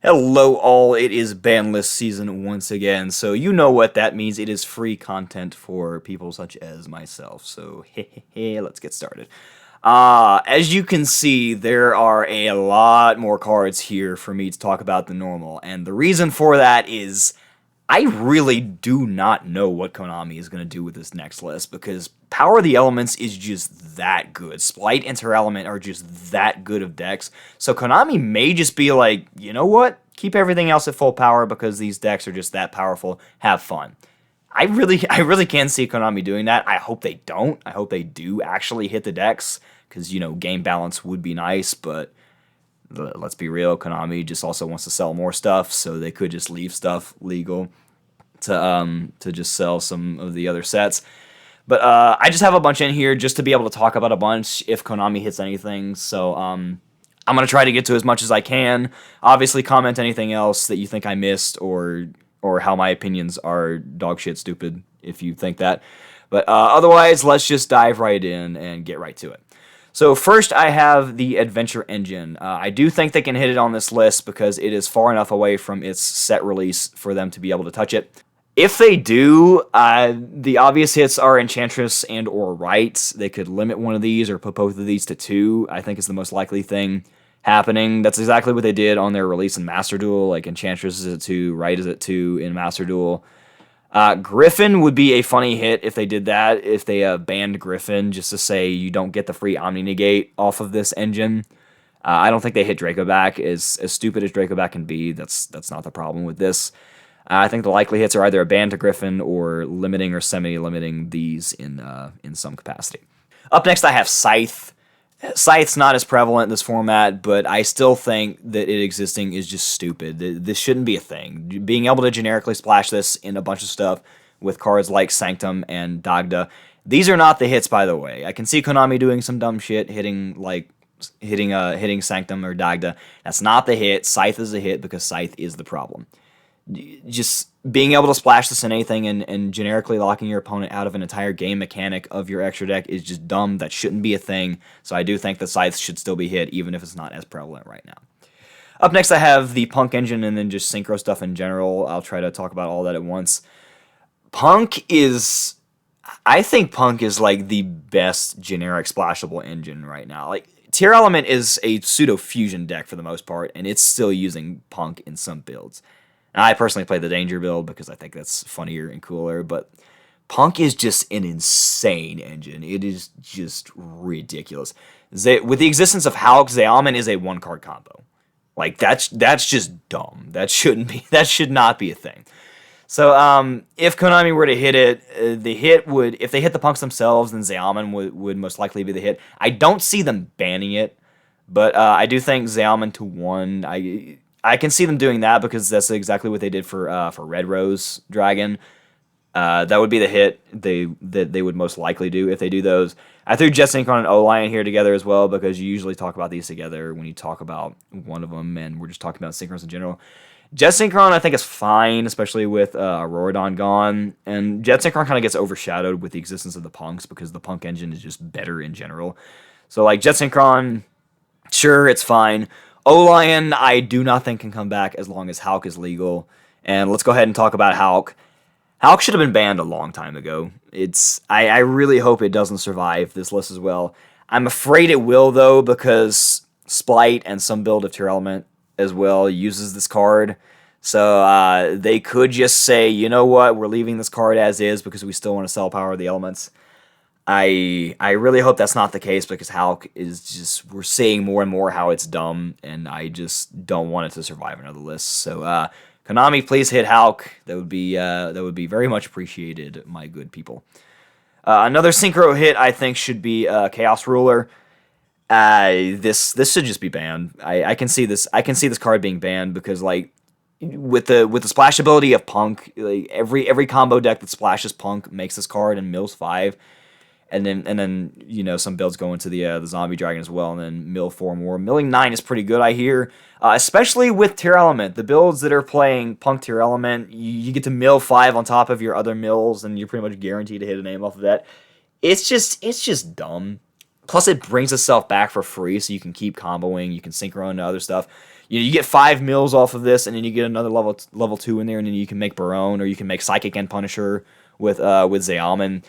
Hello all, it is Banlist season once again, so you know what that means. It is free content for people such as myself, so let's get started. As you can see, there are a lot more cards here for me to talk about than normal, and the reason for that is I really do not know what Konami is going to do with this next list because Power of the Elements is just that good. Splight and Element are just that good of decks. So Konami may just be like, you know what? Keep everything else at full power because these decks are just that powerful. Have fun. I really can't see Konami doing that. I hope they don't. I hope they do actually hit the decks because, game balance would be nice, but let's be real, Konami just also wants to sell more stuff, so they could just leave stuff legal to just sell some of the other sets. But I just have a bunch in here just to be able to talk about a bunch if Konami hits anything. So I'm gonna try to get to as much as I can. Obviously, comment anything else that you think I missed or how my opinions are dog shit stupid if you think that. But otherwise, let's just dive right in and get right to it. So first, I have the Adventure Engine. I do think they can hit it on this list because it is far enough away from its set release for them to be able to touch it. If they do, the obvious hits are Enchantress and or Rights. They could limit one of these or put both of these to 2, I think is the most likely thing happening. That's exactly what they did on their release in Master Duel. Like Enchantress is at 2, Right is at 2 in Master Duel. Griffin would be a funny hit if they did that, if they banned Griffin just to say you don't get the free Omni Negate off of this engine. I don't think they hit Draco back. As stupid as Draco back can be, that's not the problem with this. I think the likely hits are either a ban to Griffin or limiting or semi-limiting these in some capacity. Up next, I have Scythe. Scythe's not as prevalent in this format, but I still think that it existing is just stupid. This shouldn't be a thing. Being able to generically splash this in a bunch of stuff with cards like Sanctum and Dagda, these are not the hits, by the way. I can see Konami doing some dumb shit, hitting Sanctum or Dagda. That's not the hit. Scythe is a hit because Scythe is the problem. Just being able to splash this in anything and generically locking your opponent out of an entire game mechanic of your extra deck is just dumb. That shouldn't be a thing. So I do think the Scythe should still be hit, even if it's not as prevalent right now. Up next, I have the Punk engine and then just Synchro stuff in general. I'll try to talk about all that at once. I think Punk is like the best generic splashable engine right now. Like, Tier Element is a pseudo-fusion deck for the most part, and it's still using Punk in some builds. I personally play the Danger build because I think that's funnier and cooler, but Punk is just an insane engine. It is just ridiculous. With the existence of Hulk, Zeoman is a one-card combo. Like, that's just dumb. That should not be a thing. So, if Konami were to hit it, if they hit the Punks themselves, then Zeoman would most likely be the hit. I don't see them banning it, but I do think Zeoman to 1, I can see them doing that because that's exactly what they did for Red Rose Dragon. That would be the hit they would most likely do if they do those. I threw Jet Synchron and O-Lion here together as well because you usually talk about these together when you talk about one of them, and we're just talking about Synchros in general. Jet Synchron I think is fine, especially with Auroradon gone, and Jet Synchron kind of gets overshadowed with the existence of the Punks because the Punk engine is just better in general. So like Jet Synchron, sure, it's fine. O-Lion, I do not think can come back as long as Hulk is legal. And let's go ahead and talk about Hulk. Hulk should have been banned a long time ago. I really hope it doesn't survive this list as well. I'm afraid it will, though, because Splight and some build of Tier Element as well uses this card. So they could just say, you know what, we're leaving this card as is because we still want to sell Power of the Elements. I really hope that's not the case because Hulk is just, we're seeing more and more how it's dumb, and I just don't want it to survive another list. So Konami, please hit Hulk. That would be very much appreciated, my good people. Another Synchro hit I think should be Chaos Ruler. This should just be banned. I can see this card being banned because like with the splash ability of Punk, like every combo deck that splashes Punk makes this card and mills 5. And then some builds go into the Zombie Dragon as well, and then mill 4 more. Milling 9 is pretty good, I hear, especially with Tier Element. The builds that are playing Punk Tier Element, you get to mill 5 on top of your other mills, and you're pretty much guaranteed to hit a name off of that. It's just dumb. Plus, it brings itself back for free, so you can keep comboing, you can synchro into other stuff. You get 5 mills off of this, and then you get another level 2 in there, and then you can make Barone, or you can make Psychic and Punisher with Zealman.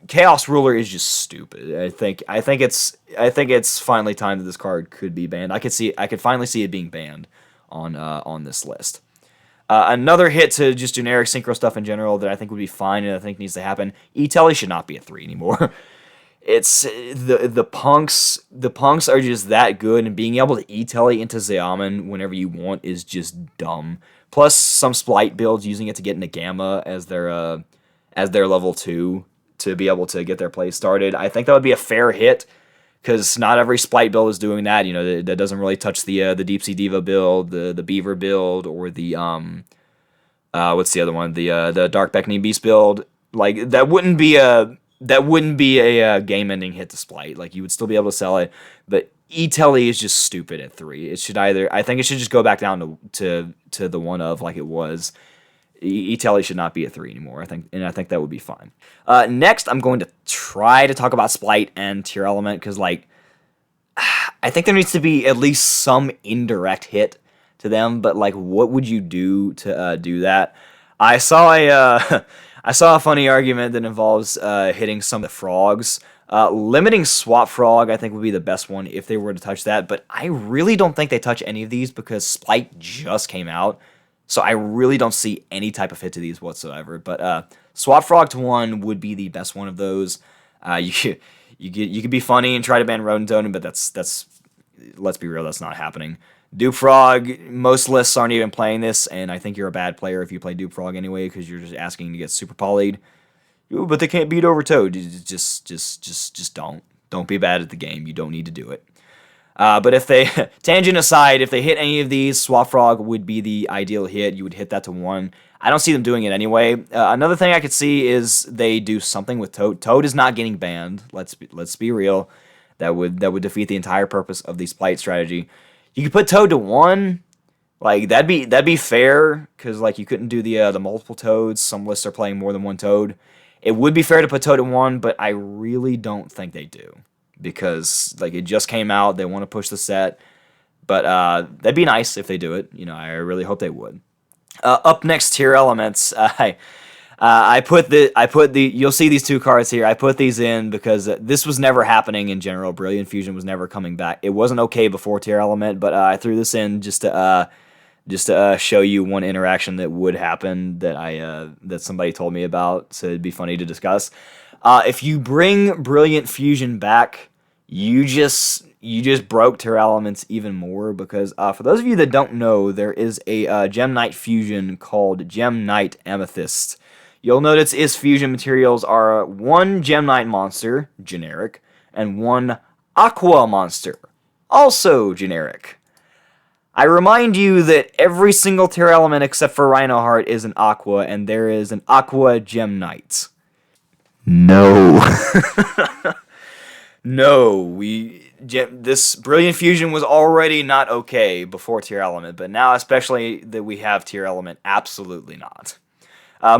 Chaos Ruler is just stupid. I think it's finally time that this card could be banned. I could finally see it being banned on this list. Another hit to just generic synchro stuff in general that I think would be fine and I think needs to happen. E-Telly should not be a 3 anymore. It's the punks. The punks are just that good, and being able to E-Telly into Zealman whenever you want is just dumb. Plus, some Splight builds using it to get into Gamma as their level 2 to be able to get their play started. I think that would be a fair hit because not every Splight build is doing that. That doesn't really touch the Deep Sea Diva build, the Beaver build, or the what's the other one? The Dark Beckoning Beast build. Like that wouldn't be a game-ending hit to Splight. Like you would still be able to sell it, but E-Telly is just stupid at 3. It should I think it should just go back down to the one of like it was. E-Telly should not be at 3 anymore. I think that would be fine. Next, I'm going to try to talk about Splight and Tier Element because I think there needs to be at least some indirect hit to them. But what would you do to do that? I saw a funny argument that involves hitting some of the frogs. Limiting Swap Frog, I think, would be the best one if they were to touch that. But I really don't think they touch any of these because Splight just came out. So I really don't see any type of hit to these whatsoever. But Swap Frog to 1 would be the best one of those. You could be funny and try to ban Rodent Totem, but that's let's be real, that's not happening. Dupe Frog, most lists aren't even playing this, and I think you're a bad player if you play Dupe Frog anyway because you're just asking to get super polyed. Ooh, but they can't beat over Toad. Just don't be bad at the game. You don't need to do it. But if they, tangent aside, if they hit any of these, Swap Frog would be the ideal hit. You would hit that to 1. I don't see them doing it anyway. Another thing I could see is they do something with Toad. Toad is not getting banned. Let's be real. That would defeat the entire purpose of the Splight strategy. You could put Toad to 1. That'd be fair because you couldn't do the multiple Toads. Some lists are playing more than one Toad. It would be fair to put Toad to 1, but I really don't think they do. Because it just came out, they want to push the set, but that'd be nice if they do it. I really hope they would. Up next, Tier Elements. I put the you'll see these 2 cards here. I put these in because this was never happening in general. Brilliant Fusion was never coming back. It wasn't okay before Tier Element, but I threw this in just to show you one interaction that would happen that somebody told me about. So it'd be funny to discuss. If you bring Brilliant Fusion back, you just broke Tier Elements even more because for those of you that don't know, there is a Gem Knight fusion called Gem Knight Amethyst. You'll notice its fusion materials are 1 Gem Knight monster, generic, and 1 Aqua monster, also generic. I remind you that every single Tier Element except for Rhinoheart is an Aqua, and there is an Aqua Gem Knight. No. No, this Brilliant Fusion was already not okay before Tier Element, but now especially that we have Tier Element, absolutely not.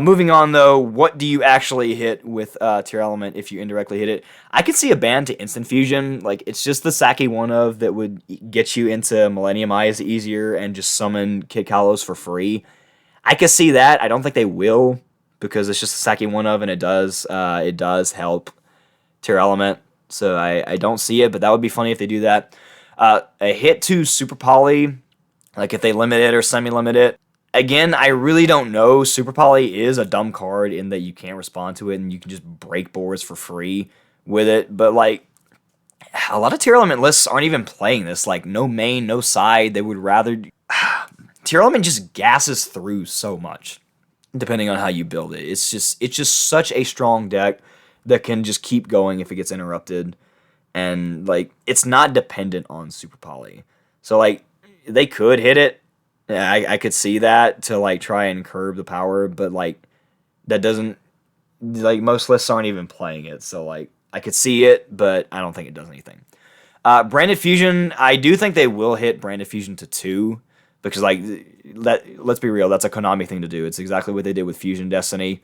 Moving on though, what do you actually hit with Tier Element if you indirectly hit it? I could see a ban to Instant Fusion, it's just the Saki one of that would get you into Millennium Eyes easier and just summon Kid Kalos for free. I could see that. I don't think they will because it's just a Saki one of and it does help Tier Element. So I don't see it, but that would be funny if they do that. A hit to Super Poly, if they limit it or semi-limit it. Again, I really don't know. Super Poly is a dumb card in that you can't respond to it and you can just break boards for free with it. But a lot of Tier Element lists aren't even playing this. No main, no side. They would rather... Tier Element just gasses through so much, depending on how you build it. It's just such a strong deck that can just keep going if it gets interrupted. And, it's not dependent on Super Poly. So, they could hit it. I could see that to, try and curb the power. But, that doesn't... most lists aren't even playing it. So, I could see it, but I don't think it does anything. Branded Fusion, I do think they will hit Branded Fusion to 2. Because, let's be real, that's a Konami thing to do. It's exactly what they did with Fusion Destiny.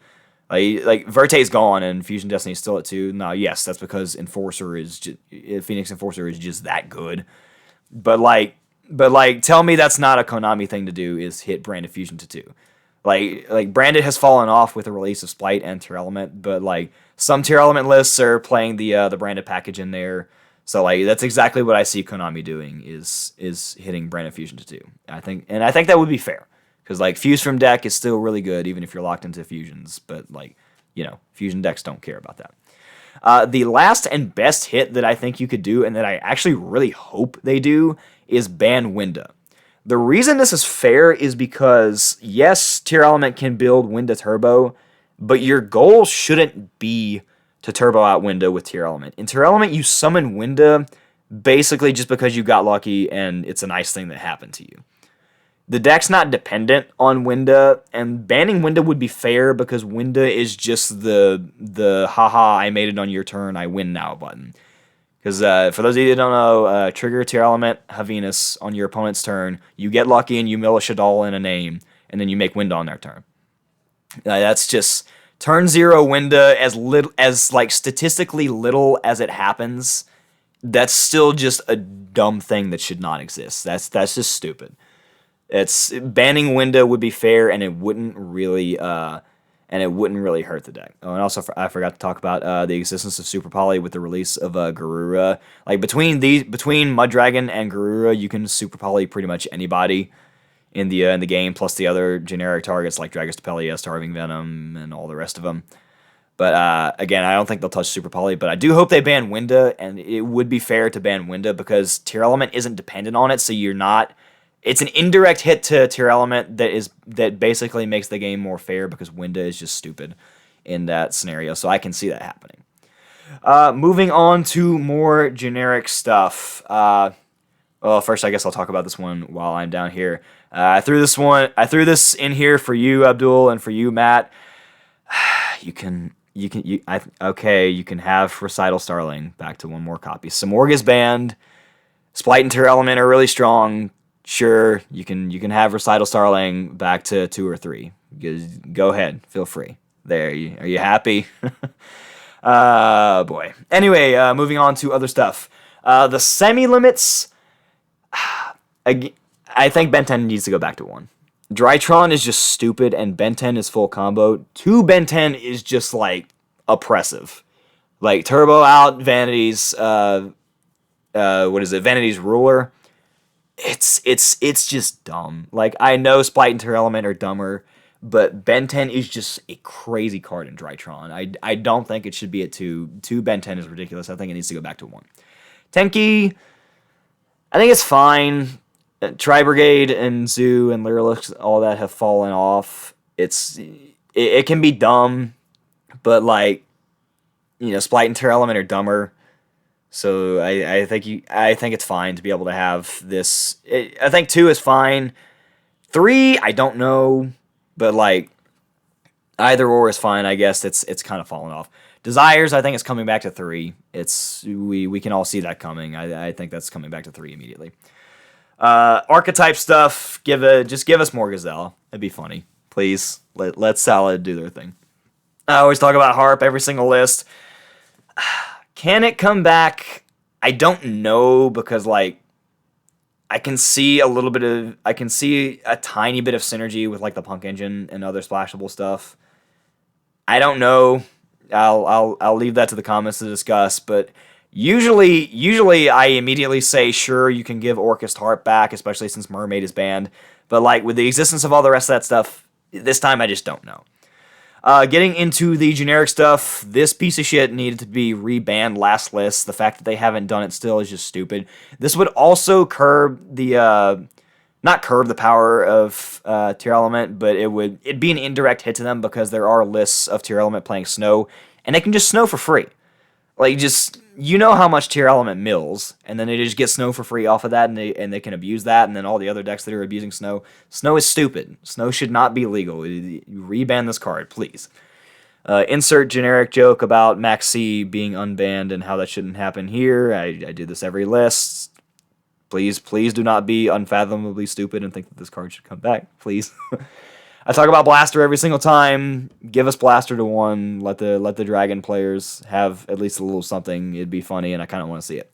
Verte's gone and Fusion Destiny's still at 2. Now, yes, that's because Phoenix Enforcer is just that good. But, But like, tell me that's not a Konami thing to do, is hit Branded Fusion to 2. Like Branded has fallen off with the release of Spite and Tier Element, but like some Tier Element lists are playing the Branded package in there. So like that's exactly what I see Konami doing, is hitting Branded Fusion to 2. I think that would be fair, because like Fuse from deck is still really good even if you're locked into fusions, but like, fusion decks don't care about that. The last and best hit that I think you could do, and that I actually really hope they do, is ban Winda. The reason this is fair is because, yes, Tier Element can build Winda Turbo, but your goal shouldn't be to turbo out Winda with Tier Element. In Tier Element, you summon Winda basically just because you got lucky and it's a nice thing that happened to you. The deck's not dependent on Winda, and banning Winda would be fair because Winda is just the haha, I made it on your turn, I win now button. Because for those of you that don't know, trigger Tier Element Havinus on your opponent's turn, you get lucky and you mill a Shaddoll in a name, and then you make Winda on their turn. That's just turn 0 Winda, as like statistically little as it happens. That's still just a dumb thing that should not exist. That's just stupid. It's banning Winda would be fair, and it wouldn't really hurt the deck. Oh, and also I forgot to talk about the existence of Super Poly with the release of Garura. Like between Mudragon and Garura, you can Super Poly pretty much anybody in the game, plus the other generic targets like Dragostapelia, Starving Venom, and all the rest of them. But again, I don't think they'll touch Super Poly, but I do hope they ban Winda, and it would be fair to ban Winda because Tier Element isn't dependent on it, so you're not. It's an indirect hit to Tier Element that basically makes the game more fair because Winda is just stupid in that scenario. So I can see that happening. Moving on to more generic stuff. Well, first I guess I'll talk about this one while I'm down here. I threw this in here for you, Abdul, and for you, Matt. You can have Recital Starling back to 1 more copy. Samorg is banned. Splight and Tier Element are really strong. Sure, you can have Recital Starling back to 2 or 3. Go ahead, feel free. There, are you happy? Boy. Anyway, moving on to other stuff. The semi-limits, I think Ben 10 needs to go back to 1. Drytron is just stupid, and Ben 10 is full combo. 2 Ben 10 is just, like, oppressive. Like, turbo out Vanity's, Vanity's Ruler. It's just dumb. Like, I know Splight and Tier Element are dumber, but Ben 10 is just a crazy card in Drytron. I don't think it should be at 2. 2 Ben 10 is ridiculous. I think it needs to go back to 1. Tenki, I think it's fine. Tri-Brigade and Zoo and Lyrilux, all that have fallen off. It can be dumb, but like, Splight and Tier Element are dumber. So I think it's fine to be able to have this. I think 2 is fine. 3, I don't know, but like either or is fine. I guess it's kind of fallen off. Desires, I think it's coming back to 3. We can all see that coming. I think that's coming back to 3 immediately. Archetype stuff. Just give us more Gazelle. It'd be funny, please. Let Salad do their thing. I always talk about Harp every single list. Can it come back? I don't know, because like I can see a tiny bit of synergy with like the Punk Engine and other splashable stuff. I don't know. I'll leave that to the comments to discuss, but usually I immediately say sure, you can give Orchest Harp back, especially since Mermaid is banned. But like with the existence of all the rest of that stuff, this time I just don't know. Getting into the generic stuff, this piece of shit needed to be rebanned last list. The fact that they haven't done it still is just stupid. This would also not curb the power of Tier Element, but it'd be an indirect hit to them because there are lists of Tier Element playing Snow, and they can just Snow for free. Like, how much Tier Element mills, and then they just get Snow for free off of that, and they can abuse that, and then all the other decks that are abusing Snow. Snow is stupid. Snow should not be legal. Reban this card, please. Insert generic joke about Max C being unbanned and how that shouldn't happen here. I do this every list. Please do not be unfathomably stupid and think that this card should come back, please. I talk about Blaster every single time. Give us Blaster to 1. Let the Dragon players have at least a little something. It'd be funny, and I kind of want to see it.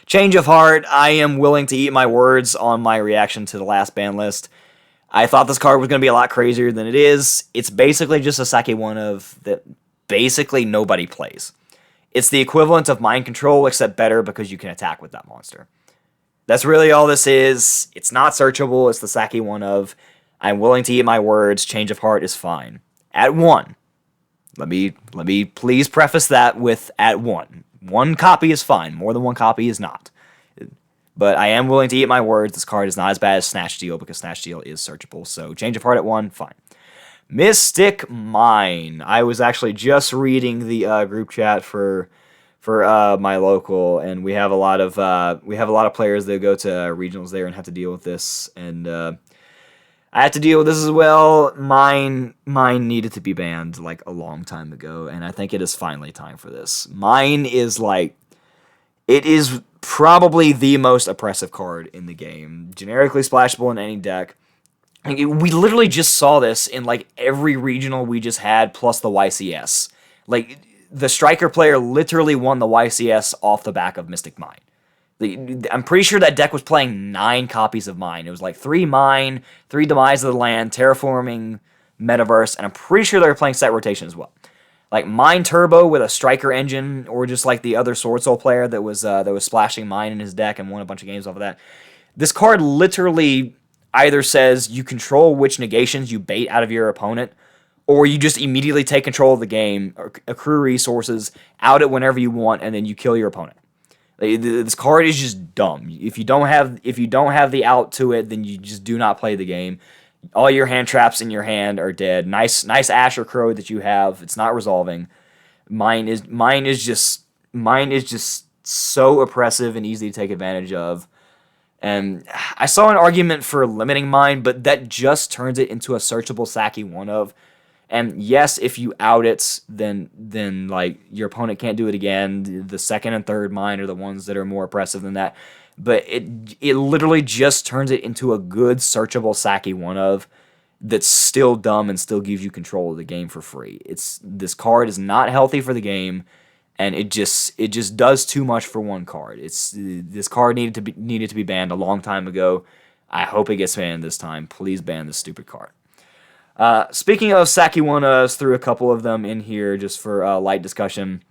Change of heart. I am willing to eat my words on my reaction to the last ban list. I thought this card was going to be a lot crazier than it is. It's basically just a Sake one of that basically nobody plays. It's the equivalent of mind control, except better because you can attack with that monster. That's really all this is. It's not searchable. It's the Sake one of I'm willing to eat my words. Change of heart is fine. At 1. Let me please preface that with at 1. 1 copy is fine. More than 1 copy is not. But I am willing to eat my words. This card is not as bad as Snatch Steal because Snatch Steal is searchable. So Change of Heart at 1, fine. Mystic Mine. I was actually just reading the group chat for my local, and we have a lot of players that go to regionals there and have to deal with this, and I had to deal with this as well. Mine needed to be banned like a long time ago, and I think it is finally time for this. Mine is it is probably the most oppressive card in the game. Generically splashable in any deck. We literally just saw this in like every regional we just had, plus the YCS. Like, the Striker player literally won the YCS off the back of Mystic Mine. I'm pretty sure that deck was playing 9 copies of Mine. It was like 3 Mine, 3 Demise of the Land, Terraforming, Metaverse, and I'm pretty sure they were playing Set Rotation as well. Like Mine Turbo with a Striker engine, or just like the other Sword Soul player that was splashing Mine in his deck and won a bunch of games off of that. This card literally either says you control which negations you bait out of your opponent, or you just immediately take control of the game, accrue resources, out it whenever you want, and then you kill your opponent. This card is just dumb. If you don't have the out to it, then you just do not play the game. All your hand traps in your hand are dead. Nice Asher Crow that you have. It's not resolving. Mine is just so oppressive and easy to take advantage of. And I saw an argument for limiting Mine, but that just turns it into a searchable Saki one of. And yes, if you out it, then like your opponent can't do it again. The second and third Mine are the ones that are more oppressive than that. But it literally just turns it into a good searchable Saki one of that's still dumb and still gives you control of the game for free. This card is not healthy for the game, and it just does too much for one card. This card needed to be banned a long time ago. I hope it gets banned this time. Please ban this stupid card. Speaking of Saki one-ofs, threw a couple of them in here just for light discussion.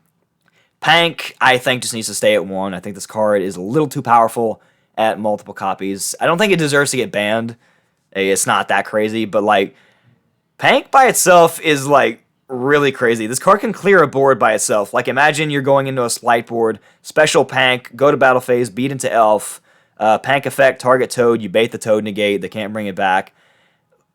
Pank, I think, just needs to stay at 1. I think this card is a little too powerful at multiple copies. I don't think it deserves to get banned. It's not that crazy, but like Pank by itself is like really crazy. This card can clear a board by itself. Like imagine you're going into a slight board, special Pank, go to battle phase, beat into Elf, Pank effect, target Toad, you bait the Toad negate, they can't bring it back,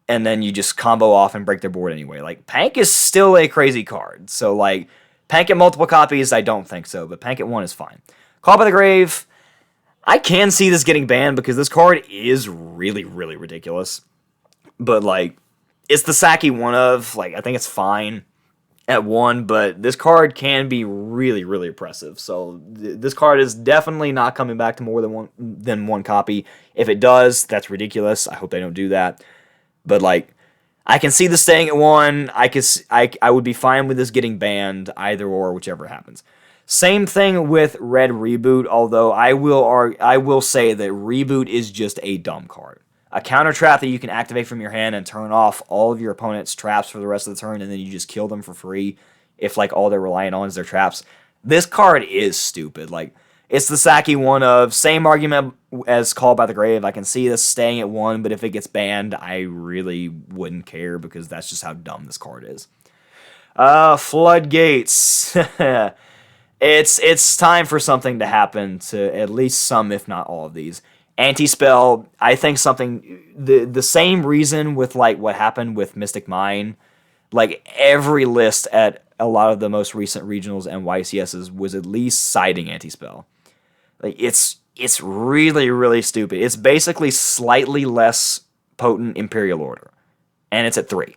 and then you just combo off and break their board anyway. Like Pank is still a crazy card. So like Pank at multiple copies, I don't think so, but Pank at 1 is fine. Call by the Grave, I can see this getting banned because this card is really, really ridiculous. But, like, it's the Saki one of, like, I think it's fine at 1, but this card can be really, really oppressive. So, this card is definitely not coming back to more than one copy. If it does, that's ridiculous. I hope they don't do that. But, like, I can see this staying at 1. I would be fine with this getting banned, either or, whichever happens. Same thing with Red Reboot, although I will say that Reboot is just a dumb card. A counter trap that you can activate from your hand and turn off all of your opponent's traps for the rest of the turn, and then you just kill them for free if like all they're relying on is their traps. This card is stupid. Like, it's the Saki one of, same argument as Call by the Grave. I can see this staying at 1, but if it gets banned, I really wouldn't care because that's just how dumb this card is. Floodgates. It's time for something to happen to at least some, if not all of these. Anti-spell, I think the same reason with like what happened with Mystic Mine, like every list at a lot of the most recent regionals and YCSs was at least citing anti-spell. Like it's really, really stupid. It's basically slightly less potent Imperial Order, and it's at 3.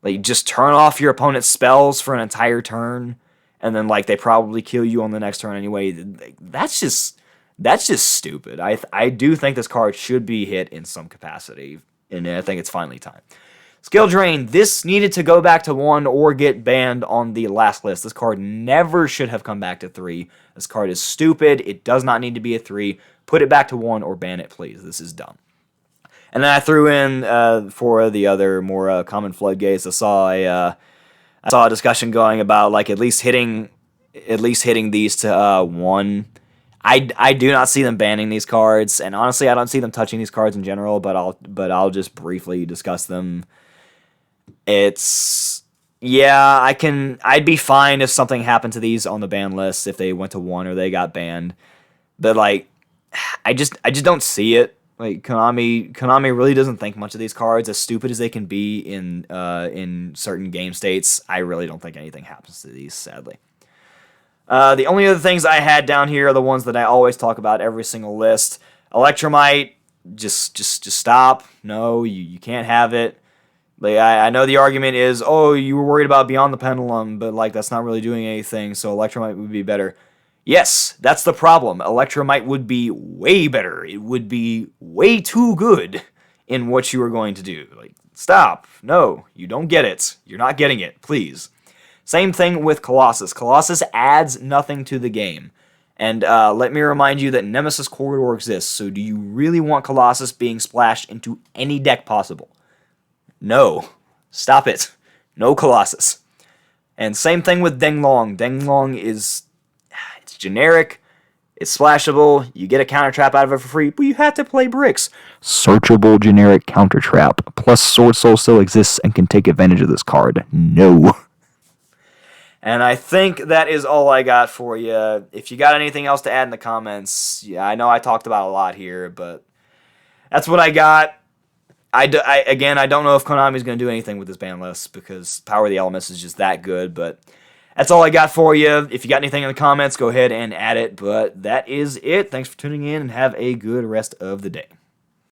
Like, just turn off your opponent's spells for an entire turn, and then like they probably kill you on the next turn anyway. That's just stupid. I do think this card should be hit in some capacity, and I think it's finally time. Skill Drain, this needed to go back to 1 or get banned on the last list. This card never should have come back to 3. This card is stupid. It does not need to be a 3. Put it back to 1 or ban it, please. This is dumb. And then I threw in for the other more common floodgates. I saw a discussion going about like at least hitting these to 1. I do not see them banning these cards, and honestly, I don't see them touching these cards in general. But I'll just briefly discuss them. I'd be fine if something happened to these on the ban list if they went to 1 or they got banned. But like, I just don't see it. Like Konami really doesn't think much of these cards. As stupid as they can be in certain game states, I really don't think anything happens to these, sadly. The only other things I had down here are the ones that I always talk about every single list. Electromite, just stop. No, you can't have it. Like I know the argument is, oh, you were worried about Beyond the Pendulum, but like that's not really doing anything, so Electromite would be better. Yes, that's the problem. Electromite would be way better. It would be way too good in what you were going to do. Like, stop. No, you don't get it. You're not getting it. Please. Same thing with Colossus. Colossus adds nothing to the game. And let me remind you that Nemesis Corridor exists, so do you really want Colossus being splashed into any deck possible? No. Stop it. No Colossus. And same thing with Denglong. Denglong is... it's generic, it's splashable, you get a counter trap out of it for free, but you have to play bricks. Searchable generic counter trap. Plus Sword Soul still exists and can take advantage of this card. No. And I think that is all I got for you. If you got anything else to add in the comments, yeah, I know I talked about a lot here, but that's what I got. I don't know if Konami's going to do anything with this ban list because Power of the Elements is just that good, but that's all I got for you. If you got anything in the comments, go ahead and add it, but that is it. Thanks for tuning in and have a good rest of the day.